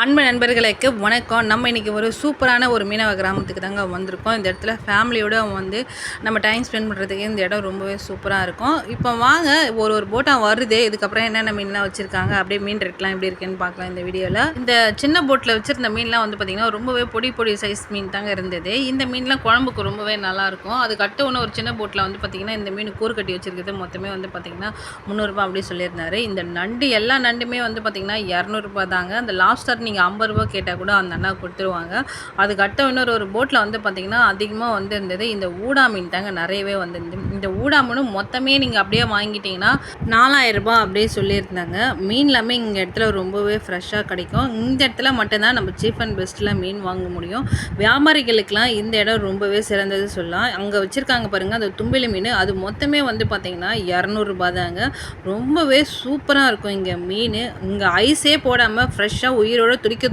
அன்பு நண்பர்களுக்கு வணக்கம். நம்ம இன்றைக்கி ஒரு சூப்பரான ஒரு மீனவ கிராமத்துக்கு தாங்க வந்திருக்கோம். இந்த இடத்துல ஃபேமிலியோடு வந்து நம்ம டைம் ஸ்பெண்ட் பண்ணுறதுக்கு இந்த இடம் ரொம்பவே சூப்பராக இருக்கும். இப்போ வாங்க ஒரு போட்டாக வருது. இதுக்கப்புறம் என்னென்ன மீன்லாம் வச்சுருக்காங்க, அப்படியே மீன் ரேட்லாம் எப்படி இருக்குன்னு பார்க்கலாம் இந்த வீடியோவில். இந்த சின்ன போட்டில் வச்சுருந்த மீன்லாம் வந்து பார்த்திங்கன்னா ரொம்பவே பொடி சைஸ் மீன் தாங்க இருந்தது. இந்த மீன்லாம் குழம்புக்கு ரொம்பவே நல்லாயிருக்கும். அது கட்டவுன்னு ஒரு சின்ன போட்டில் வந்து பார்த்திங்கன்னா இந்த மீன் கூறு கட்டி வச்சுருக்கிறது மொத்தமே வந்து பார்த்திங்கன்னா 300 ரூபா அப்படி சொல்லியிருந்தாரு. இந்த நண்டு எல்லா நண்டுமே வந்து பார்த்திங்கன்னா 200 ரூபா தாங்க. அந்த லாஸ்டர் நீங்கள் 50 ரூபா கேட்டால் கூட அந்த அண்ணா கொடுத்துருவாங்க. அதுக்கட்ட இன்னொரு போட்டில் வந்து பார்த்திங்கன்னா அதிகமாக வந்து இருந்தது இந்த ஊடா மீன் தாங்க நிறையவே வந்துருந்து. இந்த ஊடா மீனும் மொத்தமே நீங்கள் அப்படியே வாங்கிட்டீங்கன்னா 4000 ரூபா அப்படியே சொல்லியிருந்தாங்க. மீன் எல்லாமே இங்கே இடத்துல ரொம்பவே ஃப்ரெஷ்ஷாக கிடைக்கும். இந்த இடத்துல மட்டும்தான் நம்ம சீப் அண்ட் பெஸ்ட்டில் மீன் வாங்க முடியும். வியாபாரிகளுக்கெலாம் இந்த இடம் ரொம்பவே சிறந்தது சொல்லலாம். அங்கே வச்சுருக்காங்க பாருங்கள் அந்த தும்பிலி மீன், அது மொத்தமே வந்து பார்த்திங்கன்னா 200 ரூபா தாங்க. ரொம்பவே சூப்பராக இருக்கும் இங்கே மீன். இங்கே ஐஸே போடாமல் ஃப்ரெஷ்ஷாக உயிரோட துடிக்க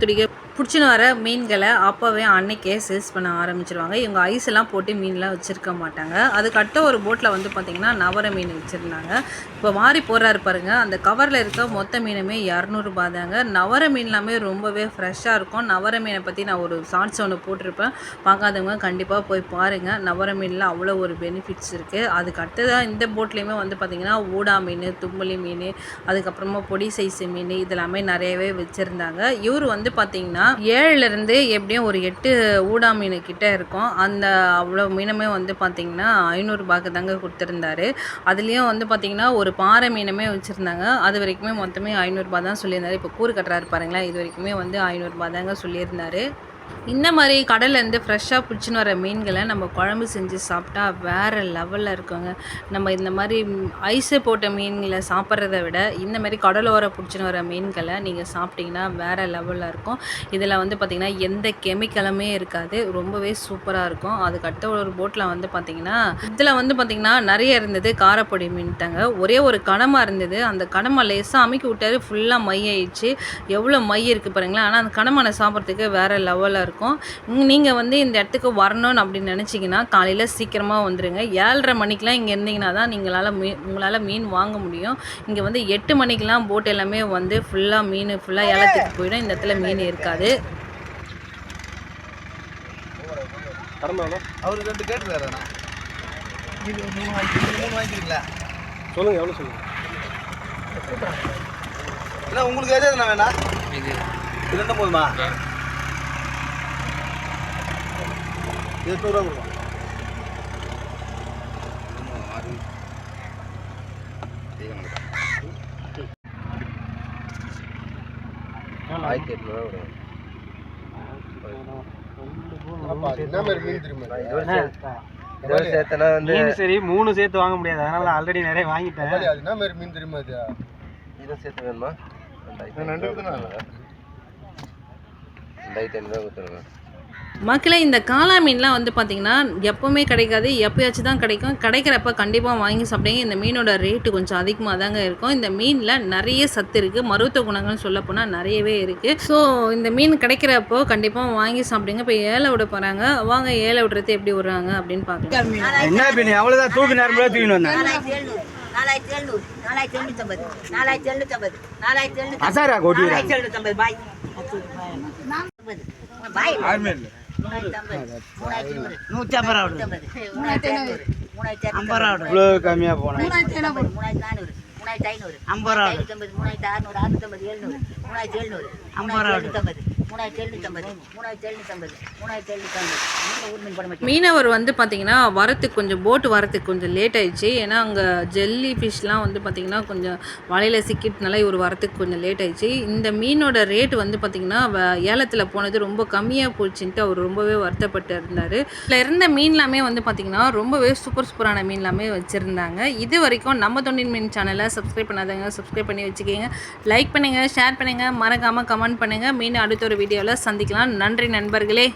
பிடிச்சின்னு வர மீன்களை அப்போவே அன்னைக்கே சேல்ஸ் பண்ண ஆரம்பிச்சிருவாங்க. இவங்க ஐஸ் எல்லாம் போட்டு மீன்லாம் வச்சுருக்க மாட்டாங்க. அதுக்கட்ட ஒரு போட்டில் வந்து பார்த்திங்கன்னா நவர மீன் வச்சுருந்தாங்க. இப்போ மாறி போடுறாரு பாருங்க, அந்த கவரில் இருக்க மொத்த மீனுமே 200 ரூபா தாங்க. நவர மீன் எல்லாமே ரொம்பவே ஃப்ரெஷ்ஷாக இருக்கும். நவர மீனை பற்றி நான் ஒரு ஷார்ட்ஸ் ஒன்று போட்டிருப்பேன், பார்க்காதவங்க கண்டிப்பாக போய் பாருங்கள். நவர மீனில் அவ்வளோ ஒரு பெனிஃபிட்ஸ் இருக்குது. அதுக்கு அடுத்ததான் இந்த போட்லேயுமே வந்து பார்த்திங்கன்னா ஊடா மீன், தும்பலி மீன், அதுக்கப்புறமா பொடி சைஸ் மீன் இதெல்லாமே நிறையவே வச்சுருந்தாங்க. இவர் வந்து பார்த்திங்கன்னா 7லேருந்து எப்படியும் ஒரு 8 ஊடா மீன் கிட்டே இருக்கும். அந்த அவ்வளோ மீனுமே வந்து பார்த்திங்கன்னா 500 ரூபாய்க்கு தாங்க கொடுத்துருந்தாரு. அதுலேயும் வந்து பார்த்திங்கன்னா ஒரு பாறை மீனுமே வச்சுருந்தாங்க. அது வரைக்குமே மொத்தமே 500 ரூபா தான் சொல்லியிருந்தாரு. இப்போ கூறு கட்டுறாரு பாருங்களேன், இது வரைக்குமே வந்து 500 ரூபா தாங்க சொல்லியிருந்தாரு. இந்த மாதிரி கடல்லேருந்து ஃப்ரெஷ்ஷாக பிடிச்சின்னு வர மீன்களை நம்ம குழம்பு செஞ்சு சாப்பிட்டா வேறு லெவலில் இருக்குங்க. நம்ம இந்த மாதிரி ஐஸு போட்ட மீன்களை சாப்பிட்றத விட இந்த மாதிரி கடலோர பிடிச்சின்னு வர மீன்களை நீங்கள் சாப்பிட்டிங்கன்னா வேறு லெவலில் இருக்கும். இதில் வந்து பார்த்திங்கன்னா எந்த கெமிக்கலுமே இருக்காது, ரொம்பவே சூப்பராக இருக்கும். அதுக்கடுத்த ஒரு போட்டில் வந்து பார்த்திங்கன்னா இதில் வந்து பார்த்திங்கன்னா நிறைய இருந்தது காரப்பொடி மீன் தாங்க. ஒரே ஒரு கணமாக இருந்தது. அந்த கணமாக லேசாக அமைக்கி விட்டார், ஃபுல்லாக மை ஆயிடுச்சு. எவ்வளோ மை இருக்குது பாருங்களேன். ஆனால் அந்த கணமான சாப்பிட்றதுக்கு வேறு லெவலில் இருக்கும். நீங்கள் வந்து இந்த இடத்துக்கு வரணும்னு அப்படின்னு நினச்சிங்கன்னா காலையில் சீக்கிரமாக வந்துடுங்க. 7:30 மணிக்கெலாம் இங்கே இருந்தீங்கன்னா தான் உங்களால் மீன் வாங்க முடியும். இங்கே வந்து 8 மணிக்கெலாம் போட் எல்லாமே வந்து ஃபுல்லாக ஏலத்துக்கு போயிடும். இந்த இடத்துல மீன் இருக்காது. அவர் 2 கேட்டுருக்காரு. சொல்லுங்க, எவ்வளோ சொல்லுங்க. இல்லை உங்களுக்கு எது எதுனா வேணா? இது 2 போதுமா? 800 ரூபா கொடுக்கும். சரி 3 சேர்த்து வாங்க முடியாது, அதனால ஆல்ரெடி நிறைய வாங்கிட்டேன். என்ன மாதிரி மீன் தெரியுமா? இதை சேர்த்து வேணுமா? 2500 கொடுத்துருங்க. மக்களை இந்த காளா மீன்லாம் வந்து பார்த்திங்கன்னா எப்போவுமே கிடைக்காது, எப்போயாச்சும் தான் கிடைக்கும். கிடைக்கிறப்ப கண்டிப்பாக வாங்கி சாப்பிடுங்க. இந்த மீனோட ரேட்டு கொஞ்சம் அதிகமாக தாங்க இருக்கும். இந்த மீனில் நிறைய சத்து இருக்குது, மருத்துவ குணங்கள்னு சொல்ல போனால் நிறையவே இருக்குது. ஸோ இந்த மீன் கிடைக்கிறப்போ கண்டிப்பாக வாங்கி சாப்பிடுங்க. இப்போ ஏழை விட போகிறாங்க, வாங்க ஏழை விடுறது எப்படி விடுறாங்க அப்படின்னு பார்க்கலாம். என்ன மீன் அவ்வளோதான், தூக்கி நேரம் தூக்கின்னு வந்தேன். 4700 4750 4750 4750 அசாரா கோடி 4750 பாய் பாய் ஆர்மேல் 350 இவ்வளோ கம்மியாக போனேன். 3400 3500 50 3600 650 700 3700 3750 மீனவர் வந்து பார்த்திங்கன்னா வரத்துக்கு கொஞ்சம் போட்டு வரத்துக்கு கொஞ்சம் லேட் ஆயிடுச்சு. ஏன்னா அங்கே ஜெல்லி ஃபிஷ்லாம் வந்து பார்த்திங்கன்னா கொஞ்சம் வலையில் சிக்கிட்டுனால இவர் வரத்துக்கு கொஞ்சம் லேட் ஆயிடுச்சு. இந்த மீனோட ரேட் வந்து பார்த்திங்கன்னா ஏலத்தில் போனது ரொம்ப கம்மியாக போச்சுன்ட்டு அவர் ரொம்பவே வருத்தப்பட்டு இருந்தார். இதில் இருந்த மீன்லாமே வந்து பார்த்திங்கன்னா ரொம்பவே சூப்பரான மீன்லாமே வச்சுருந்தாங்க. இது வரைக்கும் நம்ம தொண்டின் மீன் சேனலை சப்ஸ்கிரைப் பண்ணாதவங்க சப்ஸ்கிரைப் பண்ணி வச்சுக்கிங்க. லைக் பண்ணுங்கள், ஷேர் பண்ணுங்கள், மறக்காமல் கமெண்ட் பண்ணுங்கள். மீன் அடுத்த ஒரு வீடியோவில் சந்திக்கலாம். நன்றி நண்பர்களே.